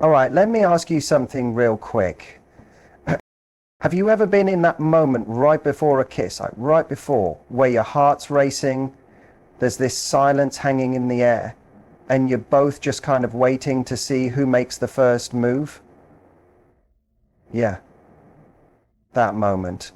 All right, let me ask you something real quick. Have you ever been in that moment right before a kiss, like right before, where your heart's racing, there's this silence hanging in the air, and you're both just kind of waiting to see who makes the first move? Yeah, that moment.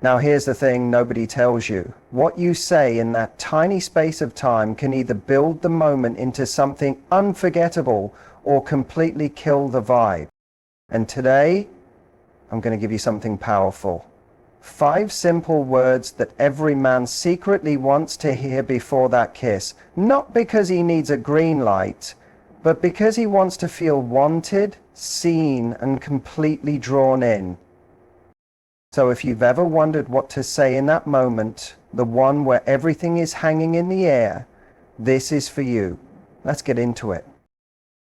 Now here's the thing nobody tells you. What you say in that tiny space of time can either build the moment into something unforgettable or completely kill the vibe. And today, I'm going to give you something powerful. 5 simple words that every man secretly wants to hear before that kiss. Not because he needs a green light, but because he wants to feel wanted, seen, and completely drawn in. So if you've ever wondered what to say in that moment, the one where everything is hanging in the air, this is for you. Let's get into it.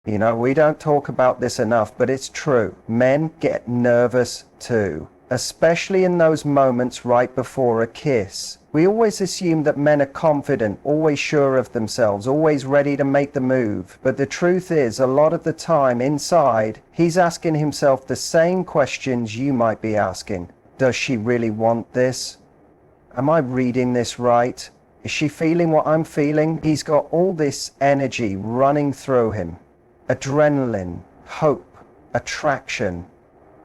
You know, we don't talk about this enough, but it's true. Men get nervous too, especially in those moments right before a kiss. We always assume that men are confident, always sure of themselves, always ready to make the move. But the truth is, a lot of the time inside, he's asking himself the same questions you might be asking. Does she really want this? Am I reading this right? Is she feeling what I'm feeling? He's got all this energy running through him. Adrenaline, hope, attraction,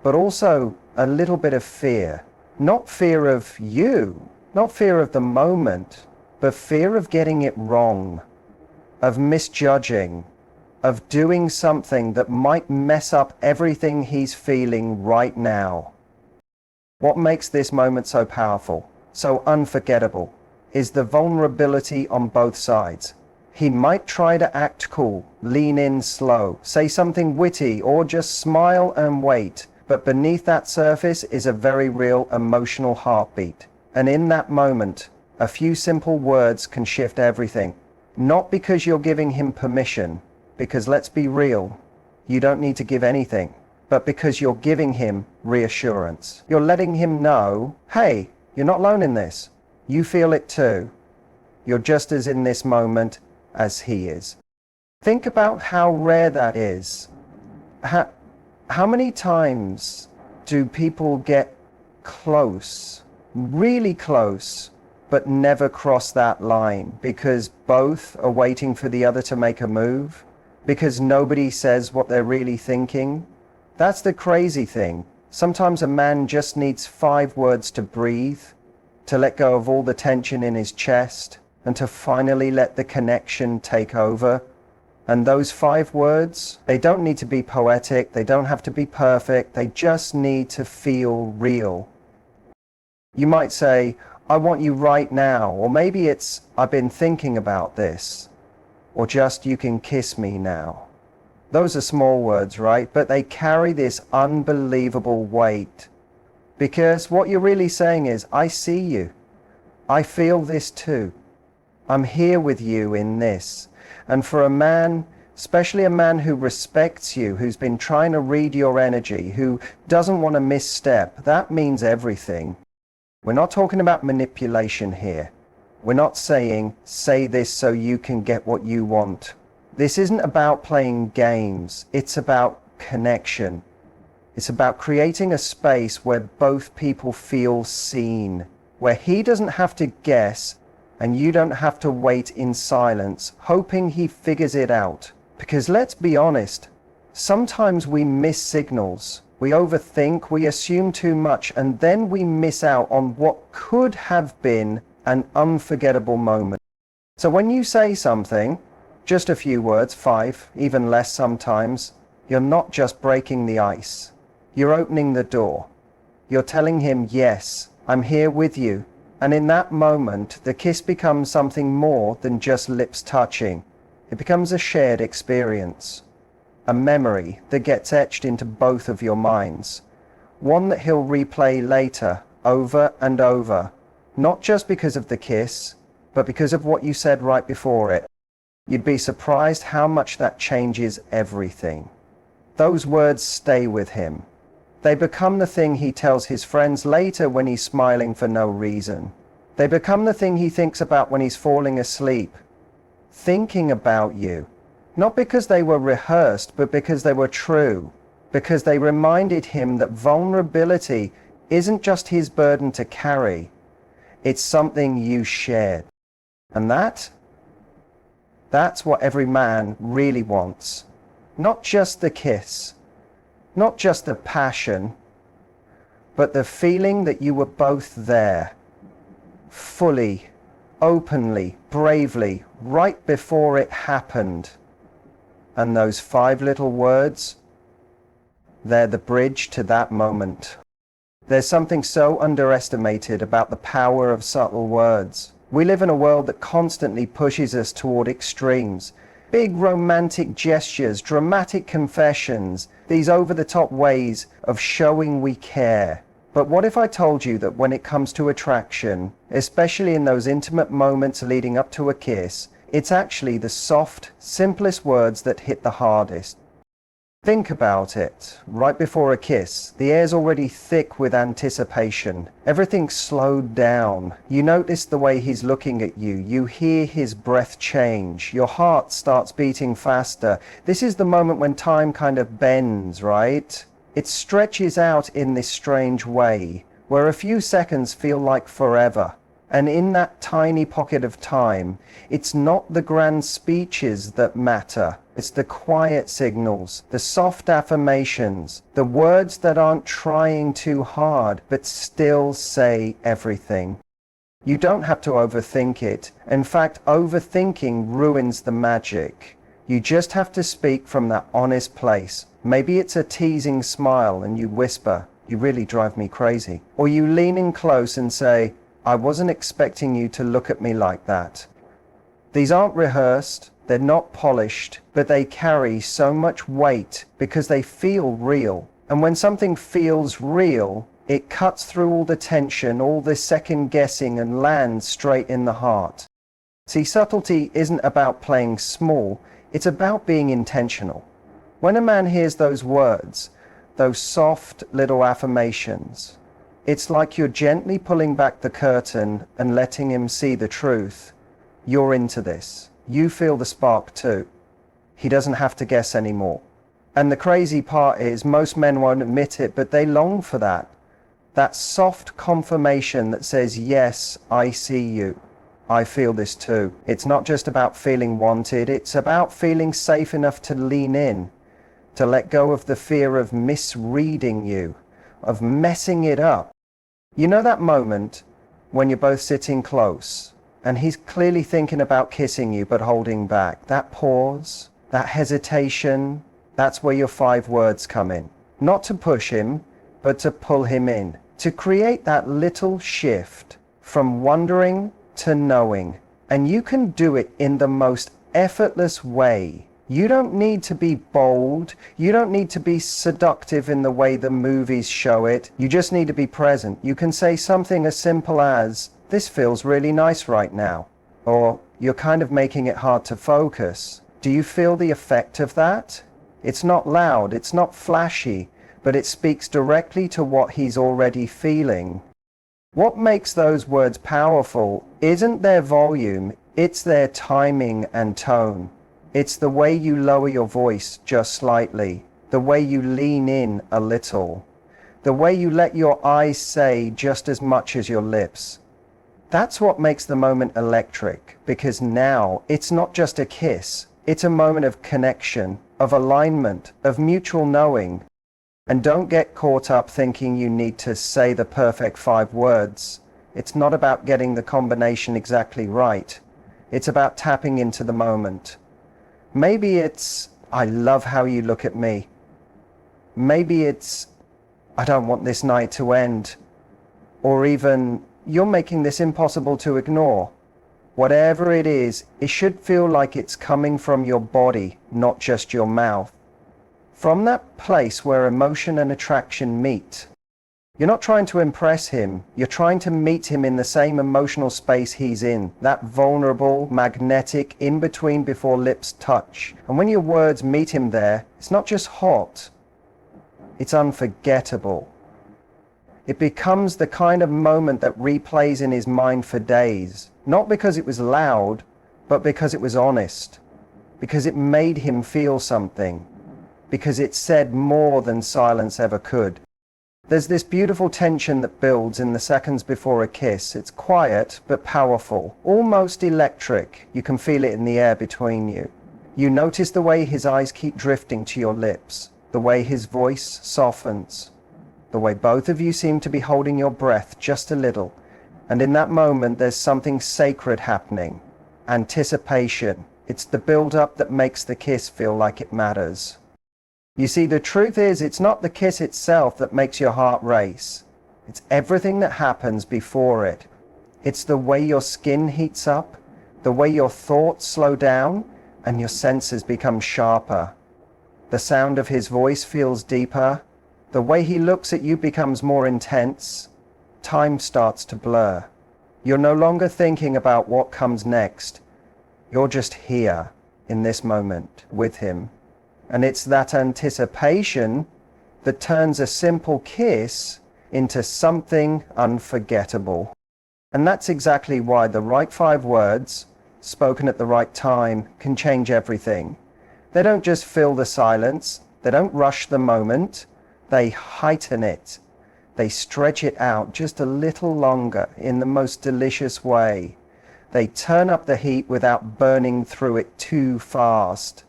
but also a little bit of fear. Not fear of you, not fear of the moment, but fear of getting it wrong, of misjudging, of doing something that might mess up everything he's feeling right now. What makes this moment so powerful, so unforgettable, is the vulnerability on both sides. He might try to act cool, lean in slow, say something witty, or just smile and wait. But beneath that surface is a very real emotional heartbeat. And in that moment, a few simple words can shift everything. Not because you're giving him permission, because let's be real, you don't need to give anything, but because you're giving him reassurance. You're letting him know, hey, you're not alone in this. You feel it too. You're just as in this moment as he is. Think about how rare that is. How many times do people get close, really close, but never cross that line because both are waiting for the other to make a move? Because nobody says what they're really thinking? That's the crazy thing. Sometimes a man just needs 5 words to breathe, to let go of all the tension in his chest, and to finally let the connection take over. And those 5 words, they don't need to be poetic, they don't have to be perfect, they just need to feel real. You might say, I want you right now, or maybe it's, I've been thinking about this, or just, you can kiss me now. Those are small words, right? But they carry this unbelievable weight. Because what you're really saying is, I see you. I feel this too. I'm here with you in this. And for a man, especially a man who respects you, who's been trying to read your energy, who doesn't want to misstep, that means everything. We're not talking about manipulation here. We're not saying, say this so you can get what you want. This isn't about playing games. It's about connection. It's about creating a space where both people feel seen, where he doesn't have to guess, and you don't have to wait in silence, hoping he figures it out. Because let's be honest, sometimes we miss signals. We overthink, we assume too much, and then we miss out on what could have been an unforgettable moment. So when you say something, just a few words, 5, even less sometimes, you're not just breaking the ice. You're opening the door. You're telling him, yes, I'm here with you. And in that moment, the kiss becomes something more than just lips touching. It becomes a shared experience, a memory that gets etched into both of your minds, one that he'll replay later, over and over, not just because of the kiss, but because of what you said right before it. You'd be surprised how much that changes everything. Those words stay with him. They become the thing he tells his friends later when he's smiling for no reason. They become the thing he thinks about when he's falling asleep, thinking about you, Not because they were rehearsed, but because they were true. Because they reminded him that vulnerability isn't just his burden to carry, it's something you shared. And that's what every man really wants. Not just the kiss, not just the passion, but the feeling that you were both there, fully, openly, bravely, right before it happened. And those 5 little words, they're the bridge to that moment. There's something so underestimated about the power of subtle words. We live in a world that constantly pushes us toward extremes. Big romantic gestures, dramatic confessions, these over-the-top ways of showing we care. But what if I told you that when it comes to attraction, especially in those intimate moments leading up to a kiss, it's actually the soft, simplest words that hit the hardest. Think about it. Right before a kiss, the air's already thick with anticipation. Everything's slowed down. You notice the way he's looking at you. You hear his breath change. Your heart starts beating faster. This is the moment when time kind of bends, right? It stretches out in this strange way, where a few seconds feel like forever. And in that tiny pocket of time, it's not the grand speeches that matter. It's the quiet signals, the soft affirmations, the words that aren't trying too hard, but still say everything. You don't have to overthink it. In fact, overthinking ruins the magic. You just have to speak from that honest place. Maybe it's a teasing smile and you whisper, "You really drive me crazy." Or you lean in close and say, "I wasn't expecting you to look at me like that." These aren't rehearsed, they're not polished, but they carry so much weight because they feel real. And when something feels real, it cuts through all the tension, all the second guessing, and lands straight in the heart. See, subtlety isn't about playing small, it's about being intentional. When a man hears those words, those soft little affirmations, it's like you're gently pulling back the curtain and letting him see the truth. You're into this. You feel the spark too. He doesn't have to guess anymore. And the crazy part is most men won't admit it, but they long for that. That soft confirmation that says, "Yes, I see you. I feel this too." It's not just about feeling wanted, it's about feeling safe enough to lean in, to let go of the fear of misreading you, of messing it up. You know that moment when you're both sitting close and he's clearly thinking about kissing you but holding back? That pause, that hesitation, that's where your 5 words come in. Not to push him, but to pull him in. To create that little shift from wondering to knowing. And you can do it in the most effortless way. You don't need to be bold. You don't need to be seductive in the way the movies show it. You just need to be present. You can say something as simple as, "This feels really nice right now." Or, "You're kind of making it hard to focus. Do you feel the effect of that?" It's not loud, it's not flashy, but it speaks directly to what he's already feeling. What makes those words powerful isn't their volume, it's their timing and tone. It's the way you lower your voice just slightly, the way you lean in a little, the way you let your eyes say just as much as your lips. That's what makes the moment electric, because now it's not just a kiss, it's a moment of connection, of alignment, of mutual knowing. And don't get caught up thinking you need to say the perfect 5 words. It's not about getting the combination exactly right. It's about tapping into the moment. Maybe it's, "I love how you look at me." Maybe it's, "I don't want this night to end." Or even, "You're making this impossible to ignore." Whatever it is, it should feel like it's coming from your body, not just your mouth. From that place where emotion and attraction meet. You're not trying to impress him, you're trying to meet him in the same emotional space he's in, that vulnerable, magnetic, in-between before lips touch. And when your words meet him there, it's not just hot, it's unforgettable. It becomes the kind of moment that replays in his mind for days, not because it was loud, but because it was honest. because it made him feel something, because it said more than silence ever could. There's this beautiful tension that builds in the seconds before a kiss. It's quiet but powerful, almost electric. You can feel it in the air between you. You notice the way his eyes keep drifting to your lips, the way his voice softens, the way both of you seem to be holding your breath just a little. And in that moment, there's something sacred happening. Anticipation. It's the build-up that makes the kiss feel like it matters. You see, the truth is, it's not the kiss itself that makes your heart race. It's everything that happens before it. It's the way your skin heats up, the way your thoughts slow down, and your senses become sharper. The sound of his voice feels deeper. The way he looks at you becomes more intense. Time starts to blur. You're no longer thinking about what comes next. You're just here in this moment with him. And it's that anticipation that turns a simple kiss into something unforgettable. And that's exactly why the right 5 words, spoken at the right time, can change everything. They don't just fill the silence. They don't rush the moment. They heighten it. They stretch it out just a little longer in the most delicious way. They turn up the heat without burning through it too fast.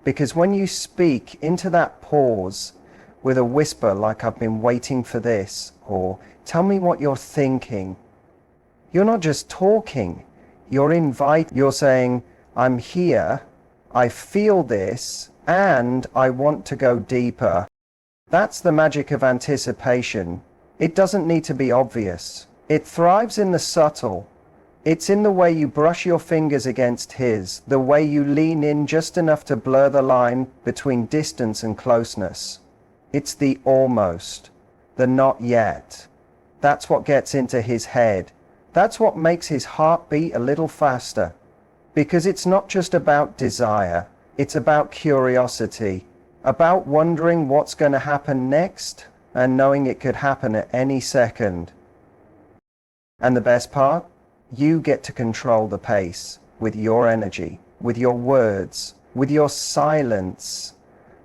Because when you speak into that pause with a whisper like, "I've been waiting for this," or "Tell me what you're thinking," you're not just talking. You're saying, "I'm here, I feel this, and I want to go deeper." That's the magic of anticipation. It doesn't need to be obvious. It thrives in the subtle. It's in the way you brush your fingers against his, the way you lean in just enough to blur the line between distance and closeness. It's the almost, the not yet. That's what gets into his head. That's what makes his heart beat a little faster. Because it's not just about desire, it's about curiosity, about wondering what's going to happen next and knowing it could happen at any second. And the best part? You get to control the pace with your energy, with your words, with your silence.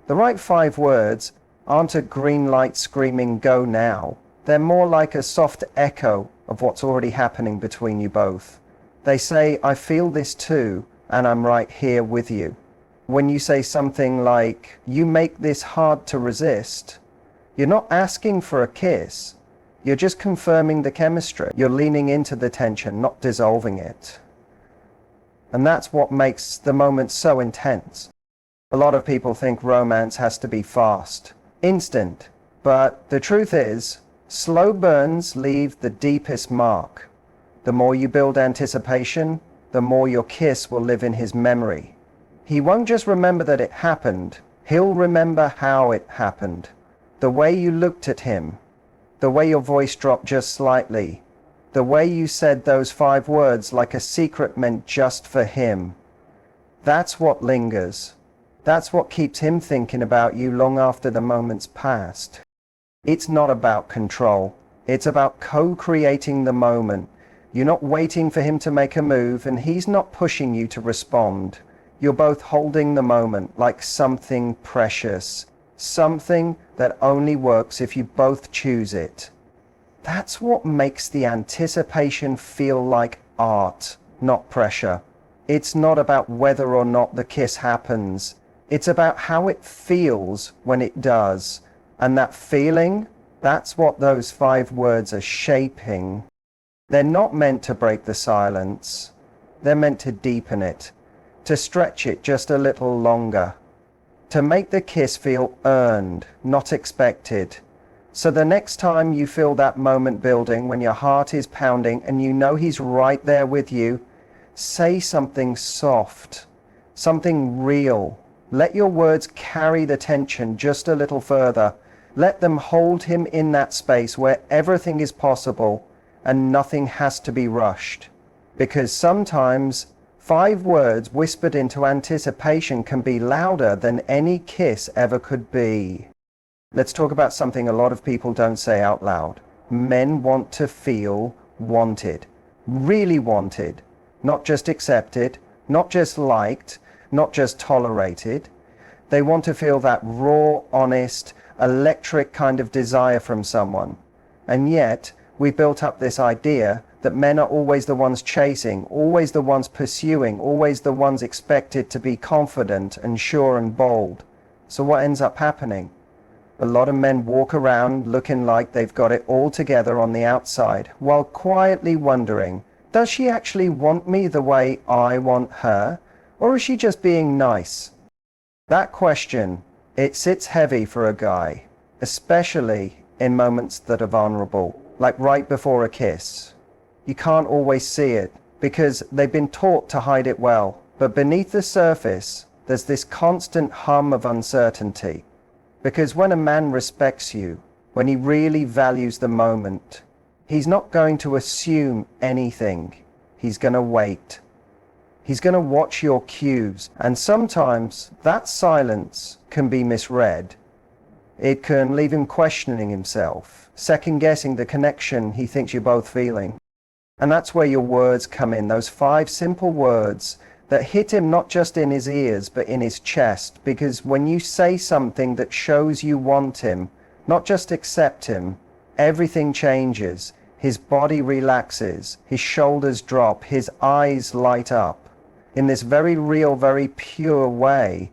The right 5 words aren't a green light screaming, "Go now." They're more like a soft echo of what's already happening between you both. They say, "I feel this too, and I'm right here with you." When you say something like, "You make this hard to resist," you're not asking for a kiss. You're just confirming the chemistry. You're leaning into the tension, not dissolving it. And that's what makes the moment so intense. A lot of people think romance has to be fast, instant. But the truth is, slow burns leave the deepest mark. The more you build anticipation, the more your kiss will live in his memory. He won't just remember that it happened. He'll remember how it happened. The way you looked at him. The way your voice dropped just slightly. The way you said those 5 words like a secret meant just for him. That's what lingers. That's what keeps him thinking about you long after the moment's passed. It's not about control. It's about co-creating the moment. You're not waiting for him to make a move, and he's not pushing you to respond. You're both holding the moment like something precious. Something that only works if you both choose it. That's what makes the anticipation feel like art, not pressure. It's not about whether or not the kiss happens. It's about how it feels when it does. And that feeling, that's what those 5 words are shaping. They're not meant to break the silence. They're meant to deepen it, to stretch it just a little longer. To make the kiss feel earned, not expected. So the next time you feel that moment building, when your heart is pounding and you know he's right there with you, say something soft, something real. Let your words carry the tension just a little further. Let them hold him in that space where everything is possible and nothing has to be rushed. Because sometimes 5 words whispered into anticipation can be louder than any kiss ever could be. Let's talk about something a lot of people don't say out loud. Men want to feel wanted, really wanted, not just accepted, not just liked, not just tolerated. They want to feel that raw, honest, electric kind of desire from someone. And yet, we built up this idea that men are always the ones chasing, always the ones pursuing, always the ones expected to be confident and sure and bold. So what ends up happening? A lot of men walk around looking like they've got it all together on the outside, while quietly wondering, does she actually want me the way I want her? Or is she just being nice? That question, it sits heavy for a guy, especially in moments that are vulnerable, like right before a kiss. You can't always see it because they've been taught to hide it well. But beneath the surface, there's this constant hum of uncertainty. Because when a man respects you, when he really values the moment, he's not going to assume anything. He's going to wait. He's going to watch your cues. And sometimes that silence can be misread. It can leave him questioning himself, second-guessing the connection he thinks you're both feeling. And that's where your words come in, those 5 simple words that hit him not just in his ears, but in his chest. Because when you say something that shows you want him, not just accept him, everything changes. His body relaxes, his shoulders drop, his eyes light up in this very real, very pure way.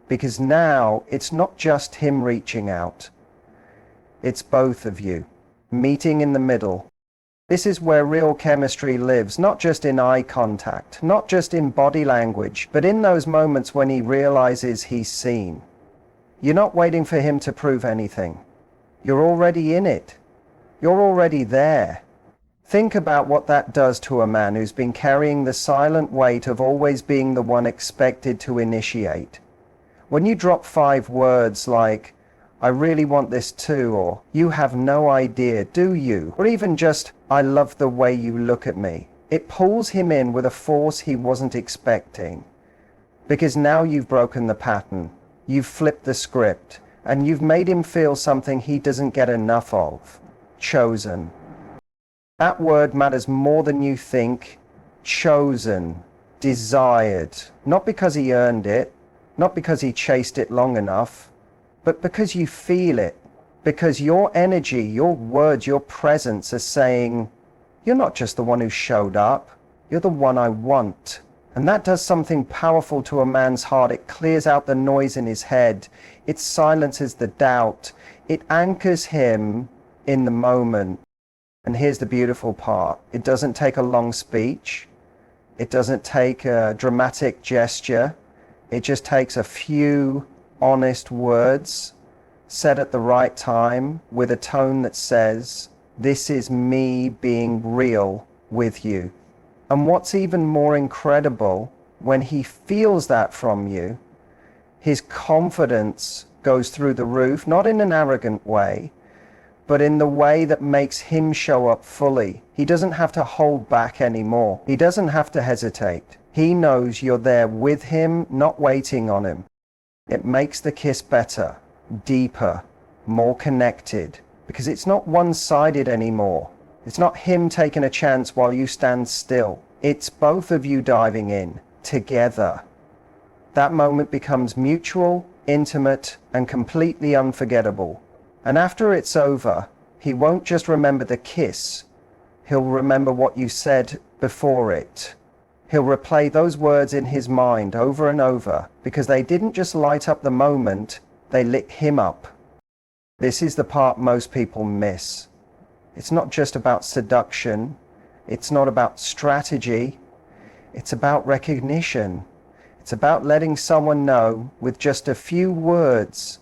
Because now it's not just him reaching out. It's both of you, meeting in the middle. This is where real chemistry lives, not just in eye contact, not just in body language, but in those moments when he realizes he's seen. You're not waiting for him to prove anything. You're already in it. You're already there. Think about what that does to a man who's been carrying the silent weight of always being the one expected to initiate. When you drop 5 words like, I really want this too, or you have no idea, do you? Or even just, I love the way you look at me. It pulls him in with a force he wasn't expecting. Because now you've broken the pattern, you've flipped the script, and you've made him feel something he doesn't get enough of. Chosen. That word matters more than you think. Chosen. Desired. Not because he earned it, not because he chased it long enough, but because you feel it, because your energy, your words, your presence are saying, you're not just the one who showed up, you're the one I want. And that does something powerful to a man's heart. It clears out the noise in his head. It silences the doubt. It anchors him in the moment. And here's the beautiful part. It doesn't take a long speech. It doesn't take a dramatic gesture. It just takes a few honest words said at the right time with a tone that says, this is me being real with you. And what's even more incredible, when he feels that from you, his confidence goes through the roof, not in an arrogant way, but in the way that makes him show up fully. He doesn't have to hold back anymore. He doesn't have to hesitate. He knows you're there with him, not waiting on him. It makes the kiss better, deeper, more connected, because it's not one-sided anymore. It's not him taking a chance while you stand still. It's both of you diving in, together. That moment becomes mutual, intimate, and completely unforgettable. And after it's over, he won't just remember the kiss. He'll remember what you said before it. He'll replay those words in his mind over and over, because they didn't just light up the moment, they lit him up. This is the part most people miss. It's not just about seduction. It's not about strategy. It's about recognition. It's about letting someone know with just a few words,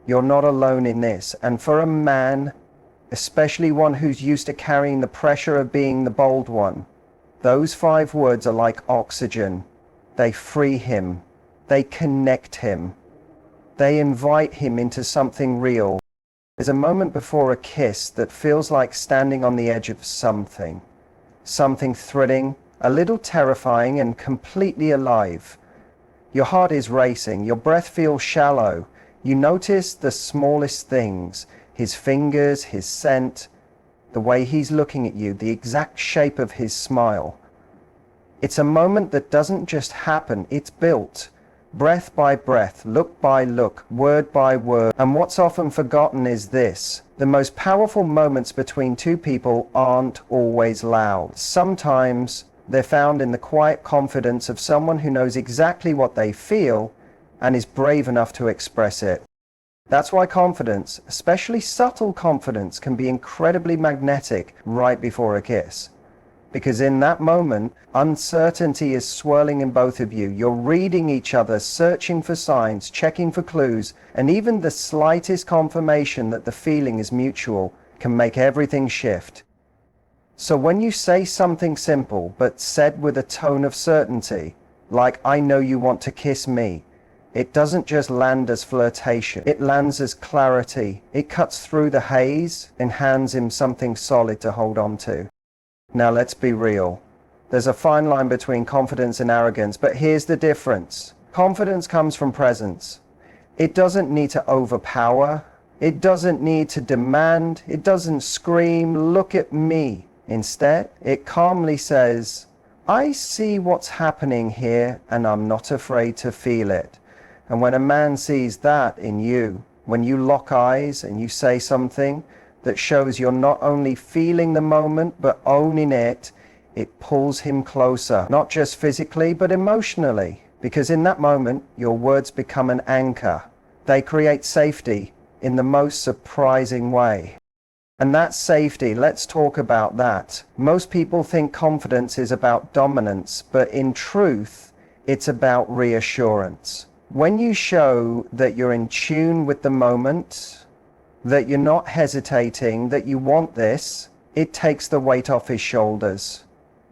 you're not alone in this. And for a man, especially one who's used to carrying the pressure of being the bold one, those 5 words are like oxygen. They free him. They connect him. They invite him into something real. There's a moment before a kiss that feels like standing on the edge of something. Something thrilling, a little terrifying, and completely alive. Your heart is racing. Your breath feels shallow. You notice the smallest things. His fingers, his scent, the way he's looking at you, the exact shape of his smile. It's a moment that doesn't just happen, it's built. breath by breath, look by look, word by word. And what's often forgotten is this: the most powerful moments between two people aren't always loud. Sometimes they're found in the quiet confidence of someone who knows exactly what they feel and is brave enough to express it. That's why confidence, especially subtle confidence, can be incredibly magnetic right before a kiss. Because in that moment, uncertainty is swirling in both of you. You're reading each other, searching for signs, checking for clues, and even the slightest confirmation that the feeling is mutual can make everything shift. So when you say something simple, but said with a tone of certainty, like, "I know you want to kiss me," it doesn't just land as flirtation. It lands as clarity. It cuts through the haze and hands him something solid to hold on to. Now let's be real. There's a fine line between confidence and arrogance, but here's the difference. Confidence comes from presence. It doesn't need to overpower. It doesn't need to demand. It doesn't scream, "Look at me." Instead, it calmly says, "I see what's happening here and I'm not afraid to feel it." And when a man sees that in you, when you lock eyes and you say something that shows you're not only feeling the moment but owning it, it pulls him closer, not just physically but emotionally. Because in that moment, your words become an anchor. They create safety in the most surprising way. And that safety, let's talk about that. Most people think confidence is about dominance, but in truth, it's about reassurance. When you show that you're in tune with the moment, that you're not hesitating, that you want this, it takes the weight off his shoulders.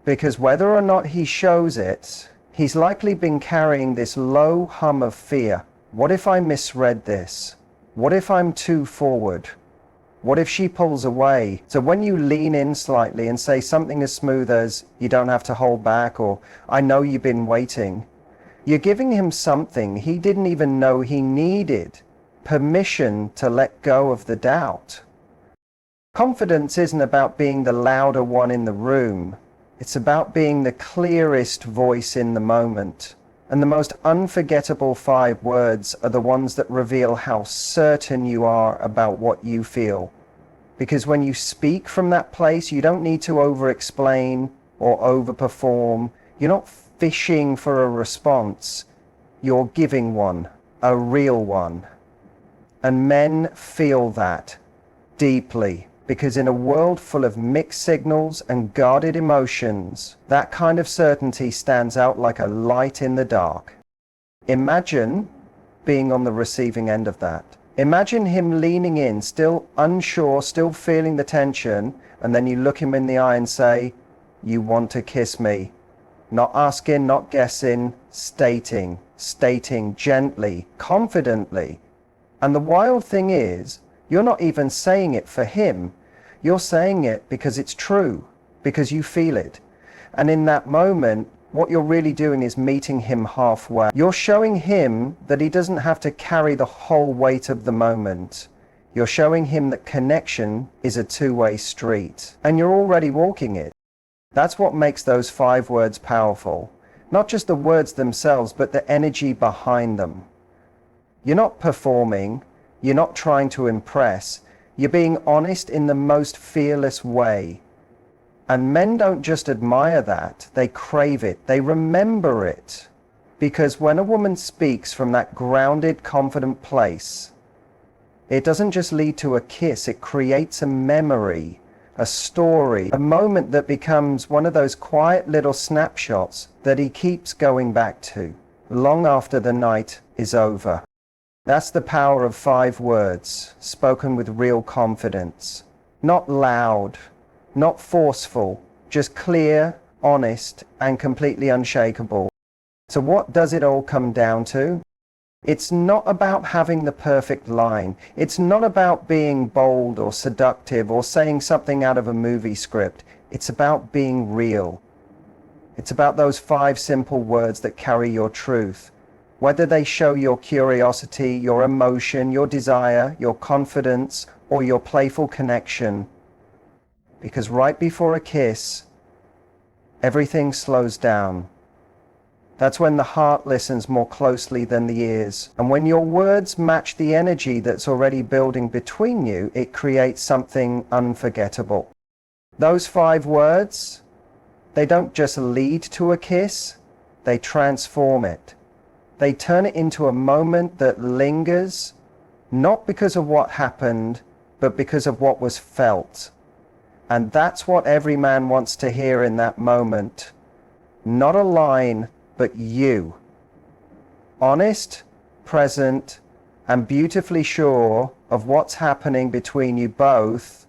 Because whether or not he shows it, he's likely been carrying this low hum of fear. What if I misread this? What if I'm too forward? What if she pulls away? So when you lean in slightly and say something as smooth as, "You don't have to hold back," or "I know you've been waiting," you're giving him something he didn't even know he needed: permission to let go of the doubt. Confidence isn't about being the louder one in the room. It's about being the clearest voice in the moment. And the most unforgettable 5 words are the ones that reveal how certain you are about what you feel. Because when you speak from that place, you don't need to over-explain or over-perform. You're not fishing for a response. You're giving one, a real one. And men feel that deeply. Because in a world full of mixed signals and guarded emotions, that kind of certainty stands out like a light in the dark. Imagine being on the receiving end of that. Imagine him leaning in, still unsure, still feeling the tension, and then you look him in the eye and say, "You want to kiss me." Not asking, not guessing, stating gently, confidently. And the wild thing is, you're not even saying it for him. You're saying it because it's true, because you feel it. And in that moment, what you're really doing is meeting him halfway. You're showing him that he doesn't have to carry the whole weight of the moment. You're showing him that connection is a two-way street, and you're already walking it. That's what makes those 5 words powerful. Not just the words themselves, but the energy behind them. You're not performing. You're not trying to impress. You're being honest in the most fearless way. And men don't just admire that, they crave it, they remember it. Because when a woman speaks from that grounded, confident place, it doesn't just lead to a kiss, it creates a memory, a story, a moment that becomes one of those quiet little snapshots that he keeps going back to, long after the night is over. That's the power of 5 words, spoken with real confidence. Not loud, not forceful, just clear, honest, and completely unshakable. So what does it all come down to? It's not about having the perfect line. It's not about being bold or seductive or saying something out of a movie script. It's about being real. It's about those 5 simple words that carry your truth. Whether they show your curiosity, your emotion, your desire, your confidence, or your playful connection. Because right before a kiss, everything slows down. That's when the heart listens more closely than the ears. And when your words match the energy that's already building between you, it creates something unforgettable. Those 5 words, they don't just lead to a kiss, they transform it. They turn it into a moment that lingers, not because of what happened, but because of what was felt. And that's what every man wants to hear in that moment. Not a line, but you. Honest, present, and beautifully sure of what's happening between you both,